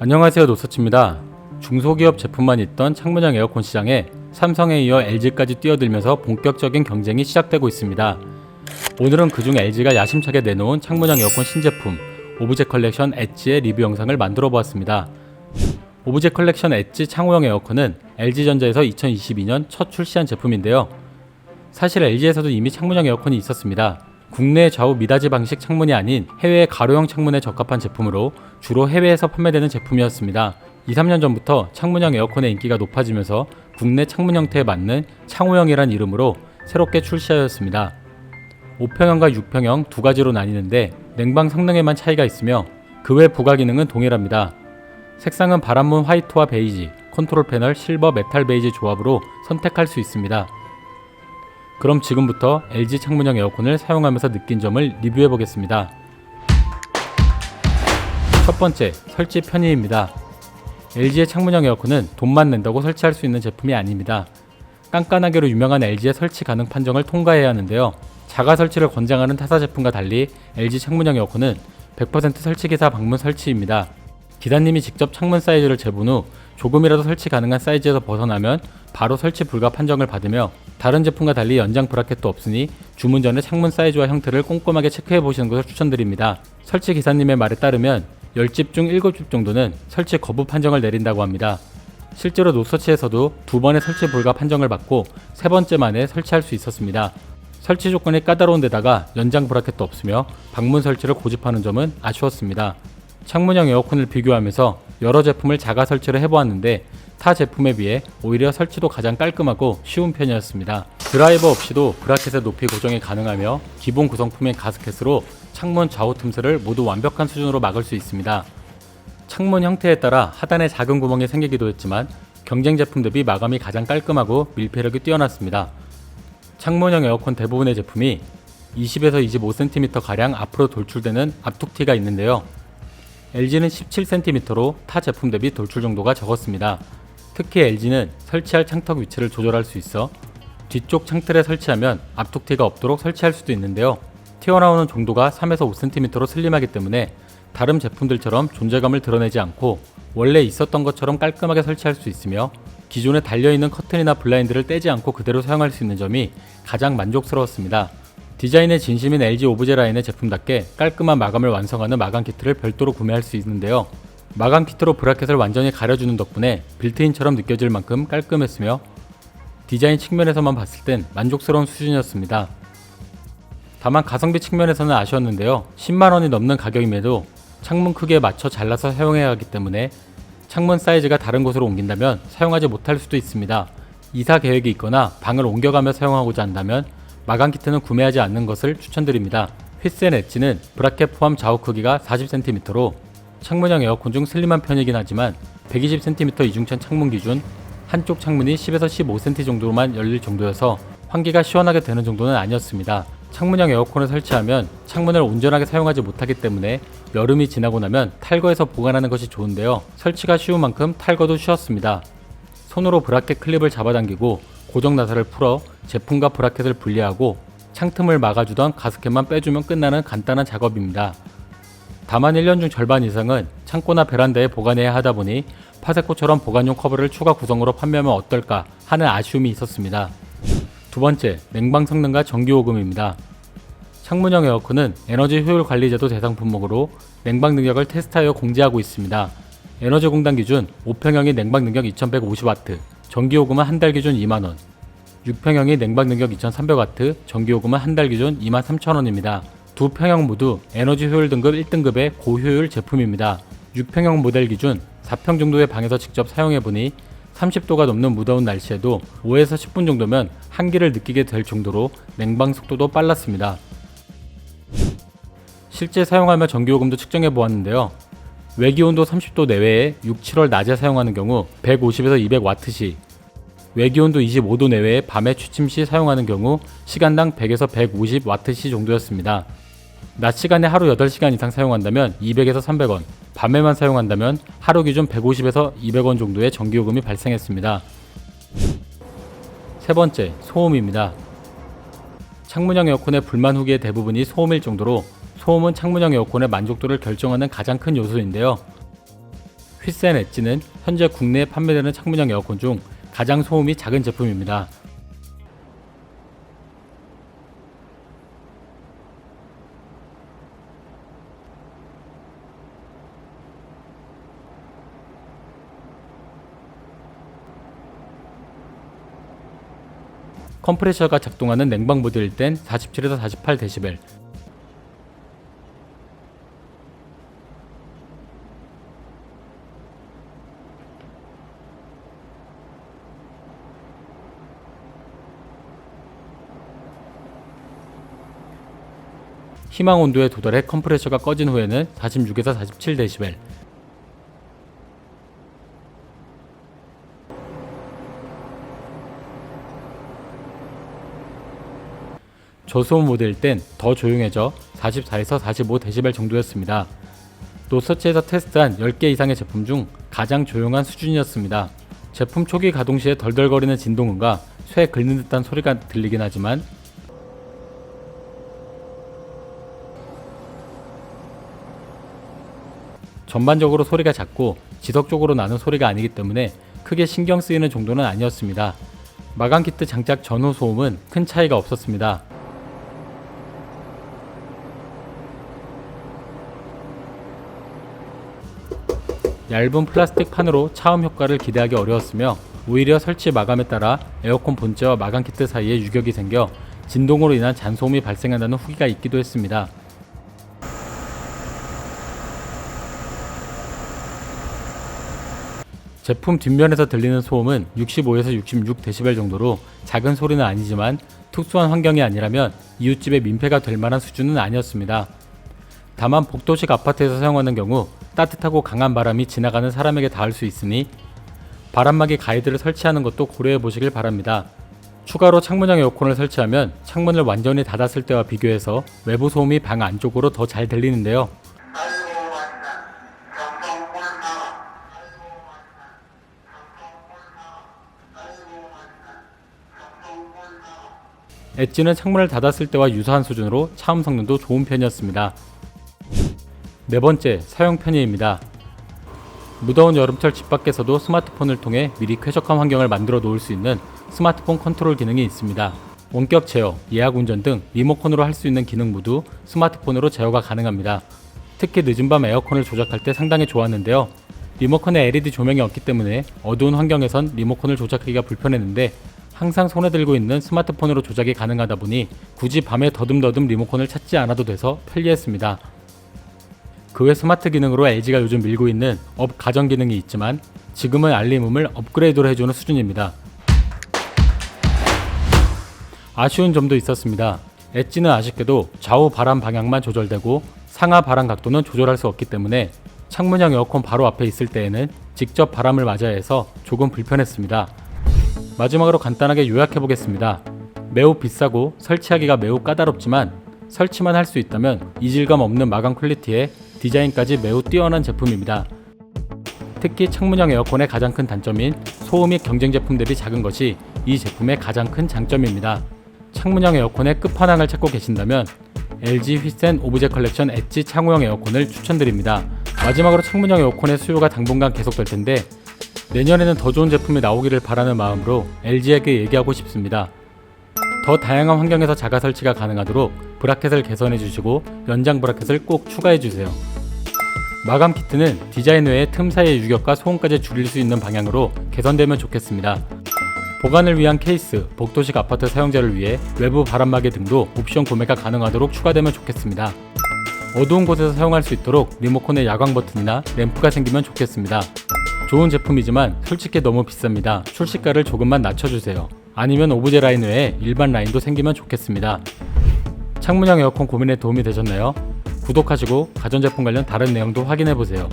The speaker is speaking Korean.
안녕하세요, 노서치입니다. 중소기업 제품만 있던 창문형 에어컨 시장에 삼성에 이어 LG까지 뛰어들면서 본격적인 경쟁이 시작되고 있습니다. 오늘은 그중 LG가 야심차게 내놓은 창문형 에어컨 신제품 오브제 컬렉션 엣지의 리뷰 영상을 만들어 보았습니다. 오브제 컬렉션 엣지 창호형 에어컨은 LG전자에서 2022년 첫 출시한 제품인데요. 사실 LG에서도 이미 창문형 에어컨이 있었습니다. 국내 좌우 미닫이 방식 창문이 아닌 해외 가로형 창문에 적합한 제품으로 주로 해외에서 판매되는 제품이었습니다. 2-3년 전부터 창문형 에어컨의 인기가 높아지면서 국내 창문 형태에 맞는 창호형이란 이름으로 새롭게 출시하였습니다. 5평형과 6평형 두 가지로 나뉘는데 냉방 성능에만 차이가 있으며 그 외 부가 기능은 동일합니다. 색상은 바람문 화이트와 베이지, 컨트롤 패널 실버 메탈 베이지 조합으로 선택할 수 있습니다. 그럼 지금부터 LG 창문형 에어컨을 사용하면서 느낀 점을 리뷰해 보겠습니다. 첫 번째, 설치 편의입니다. LG의 창문형 에어컨은 돈만 낸다고 설치할 수 있는 제품이 아닙니다. 깐깐하게로 유명한 LG의 설치 가능 판정을 통과해야 하는데요. 자가 설치를 권장하는 타사 제품과 달리 LG 창문형 에어컨은 100% 설치기사 방문 설치입니다. 기사님이 직접 창문 사이즈를 재본 후 조금이라도 설치 가능한 사이즈에서 벗어나면 바로 설치 불가 판정을 받으며 다른 제품과 달리 연장 브라켓도 없으니 주문 전에 창문 사이즈와 형태를 꼼꼼하게 체크해 보시는 것을 추천드립니다. 설치 기사님의 말에 따르면 10집 중 7집 정도는 설치 거부 판정을 내린다고 합니다. 실제로 노서치에서도 2번의 설치 불가 판정을 받고 3번째 만에 설치할 수 있었습니다. 설치 조건이 까다로운 데다가 연장 브라켓도 없으며 방문 설치를 고집하는 점은 아쉬웠습니다. 창문형 에어컨을 비교하면서 여러 제품을 자가 설치를 해보았는데 타 제품에 비해 오히려 설치도 가장 깔끔하고 쉬운 편이었습니다. 드라이버 없이도 브라켓의 높이 고정이 가능하며 기본 구성품인 가스켓으로 창문 좌우 틈새를 모두 완벽한 수준으로 막을 수 있습니다. 창문 형태에 따라 하단에 작은 구멍이 생기기도 했지만 경쟁 제품 대비 마감이 가장 깔끔하고 밀폐력이 뛰어났습니다. 창문형 에어컨 대부분의 제품이 20에서 25cm 가량 앞으로 돌출되는 앞툭티가 있는데요. LG는 17cm로 타 제품 대비 돌출 정도가 적었습니다. 특히 LG는 설치할 창턱 위치를 조절할 수 있어 뒤쪽 창틀에 설치하면 앞툭티가 없도록 설치할 수도 있는데요. 튀어나오는 정도가 3에서 5cm로 슬림하기 때문에 다른 제품들처럼 존재감을 드러내지 않고 원래 있었던 것처럼 깔끔하게 설치할 수 있으며 기존에 달려있는 커튼이나 블라인드를 떼지 않고 그대로 사용할 수 있는 점이 가장 만족스러웠습니다. 디자인의 진심인 LG 오브제 라인의 제품답게 깔끔한 마감을 완성하는 마감 키트를 별도로 구매할 수 있는데요. 마감 키트로 브라켓을 완전히 가려주는 덕분에 빌트인처럼 느껴질 만큼 깔끔했으며 디자인 측면에서만 봤을 땐 만족스러운 수준이었습니다. 다만 가성비 측면에서는 아쉬웠는데요. 10만원이 넘는 가격임에도 창문 크기에 맞춰 잘라서 사용해야 하기 때문에 창문 사이즈가 다른 곳으로 옮긴다면 사용하지 못할 수도 있습니다. 이사 계획이 있거나 방을 옮겨가며 사용하고자 한다면 마감 키트는 구매하지 않는 것을 추천드립니다. 휘센 엣지는 브라켓 포함 좌우 크기가 40cm로 창문형 에어컨 중 슬림한 편이긴 하지만 120cm 이중천 창문 기준 한쪽 창문이 10에서 15cm 정도로만 열릴 정도여서 환기가 시원하게 되는 정도는 아니었습니다. 창문형 에어컨을 설치하면 창문을 온전하게 사용하지 못하기 때문에 여름이 지나고 나면 탈거해서 보관하는 것이 좋은데요. 설치가 쉬운 만큼 탈거도 쉬웠습니다. 손으로 브라켓 클립을 잡아당기고 고정 나사를 풀어 제품과 브라켓을 분리하고 창틈을 막아주던 가스켓만 빼주면 끝나는 간단한 작업입니다. 다만 1년 중 절반 이상은 창고나 베란다에 보관해야 하다 보니 파세코처럼 보관용 커버를 추가 구성으로 판매하면 어떨까 하는 아쉬움이 있었습니다. 두 번째, 냉방 성능과 전기요금입니다. 창문형 에어컨은 에너지 효율 관리 제도 대상 품목으로 냉방 능력을 테스트하여 공지하고 있습니다. 에너지공단 기준 5평형이 냉방 능력 2150W, 전기요금은 한 달 기준 2만원, 6평형이 냉방 능력 2300W, 전기요금은 한 달 기준 23000원입니다. 두 평형 모두 에너지 효율 등급 1등급의 고효율 제품입니다. 6평형 모델 기준 4평 정도의 방에서 직접 사용해보니 30도가 넘는 무더운 날씨에도 5에서 10분 정도면 한기를 느끼게 될 정도로 냉방 속도도 빨랐습니다. 실제 사용하며 전기요금도 측정해보았는데요. 외기온도 30도 내외에 6, 7월 낮에 사용하는 경우 150에서 200W 시, 외기온도 25도 내외에 밤에 취침 시 사용하는 경우 시간당 100에서 150W 시 정도였습니다. 낮 시간에 하루 8시간 이상 사용한다면 200에서 300원, 밤에만 사용한다면 하루 기준 150에서 200원 정도의 전기요금이 발생했습니다. 세 번째, 소음입니다. 창문형 에어컨의 불만 후기의 대부분이 소음일 정도로 소음은 창문형 에어컨의 만족도를 결정하는 가장 큰 요소인데요. 휘센 엣지는 현재 국내에 판매되는 창문형 에어컨 중 가장 소음이 작은 제품입니다. 컴프레셔가 작동하는 냉방 모드일 땐 47에서 48dB, 희망 온도에 도달해 컴프레셔가 꺼진 후에는 46에서 47dB, 저소음 모드일 땐 더 조용해져 44에서 45dB 정도였습니다. 노서치에서 테스트한 10개 이상의 제품 중 가장 조용한 수준이었습니다. 제품 초기 가동 시에 덜덜거리는 진동음과 쇠 긁는 듯한 소리가 들리긴 하지만 전반적으로 소리가 작고 지속적으로 나는 소리가 아니기 때문에 크게 신경 쓰이는 정도는 아니었습니다. 마감 키트 장착 전후 소음은 큰 차이가 없었습니다. 얇은 플라스틱 판으로 차음 효과를 기대하기 어려웠으며 오히려 설치 마감에 따라 에어컨 본체와 마감 키트 사이에 유격이 생겨 진동으로 인한 잔소음이 발생한다는 후기가 있기도 했습니다. 제품 뒷면에서 들리는 소음은 65에서 66dB 정도로 작은 소리는 아니지만 특수한 환경이 아니라면 이웃집에 민폐가 될 만한 수준은 아니었습니다. 다만 복도식 아파트에서 사용하는 경우 따뜻하고 강한 바람이 지나가는 사람에게 닿을 수 있으니 바람막이 가이드를 설치하는 것도 고려해 보시길 바랍니다. 추가로 창문형 에어컨을 설치하면 창문을 완전히 닫았을 때와 비교해서 외부 소음이 방 안쪽으로 더 잘 들리는데요. 엣지는 창문을 닫았을 때와 유사한 수준으로 차음 성능도 좋은 편이었습니다. 네 번째, 사용 편의입니다. 무더운 여름철 집 밖에서도 스마트폰을 통해 미리 쾌적한 환경을 만들어 놓을 수 있는 스마트폰 컨트롤 기능이 있습니다. 원격 제어, 예약 운전 등 리모컨으로 할 수 있는 기능 모두 스마트폰으로 제어가 가능합니다. 특히 늦은 밤 에어컨을 조작할 때 상당히 좋았는데요. 리모컨에 LED 조명이 없기 때문에 어두운 환경에선 리모컨을 조작하기가 불편했는데 항상 손에 들고 있는 스마트폰으로 조작이 가능하다 보니 굳이 밤에 더듬더듬 리모컨을 찾지 않아도 돼서 편리했습니다. 그 외 스마트 기능으로 LG가 요즘 밀고 있는 업 가전 기능이 있지만 지금은 알림음을 업그레이드로 해주는 수준입니다. 아쉬운 점도 있었습니다. 엣지는 아쉽게도 좌우 바람 방향만 조절되고 상하 바람 각도는 조절할 수 없기 때문에 창문형 에어컨 바로 앞에 있을 때에는 직접 바람을 맞아야 해서 조금 불편했습니다. 마지막으로 간단하게 요약해 보겠습니다. 매우 비싸고 설치하기가 매우 까다롭지만 설치만 할 수 있다면 이질감 없는 마감 퀄리티에 디자인까지 매우 뛰어난 제품입니다. 특히 창문형 에어컨의 가장 큰 단점인 소음 및 경쟁 제품들이 작은 것이 이 제품의 가장 큰 장점입니다. 창문형 에어컨의 끝판왕을 찾고 계신다면 LG 휘센 오브제 컬렉션 엣지 창호형 에어컨을 추천드립니다. 마지막으로 창문형 에어컨의 수요가 당분간 계속될 텐데 내년에는 더 좋은 제품이 나오기를 바라는 마음으로 LG에게 얘기하고 싶습니다. 더 다양한 환경에서 자가 설치가 가능하도록 브라켓을 개선해 주시고 연장 브라켓을 꼭 추가해 주세요. 마감 키트는 디자인 외에 틈 사이의 유격과 소음까지 줄일 수 있는 방향으로 개선되면 좋겠습니다. 보관을 위한 케이스, 복도식 아파트 사용자를 위해 외부 바람막이 등도 옵션 구매가 가능하도록 추가되면 좋겠습니다. 어두운 곳에서 사용할 수 있도록 리모컨에 야광 버튼이나 램프가 생기면 좋겠습니다. 좋은 제품이지만 솔직히 너무 비쌉니다. 출시가를 조금만 낮춰주세요. 아니면 오브제 라인 외에 일반 라인도 생기면 좋겠습니다. 창문형 에어컨 고민에 도움이 되셨나요? 구독하시고 가전제품 관련 다른 내용도 확인해보세요.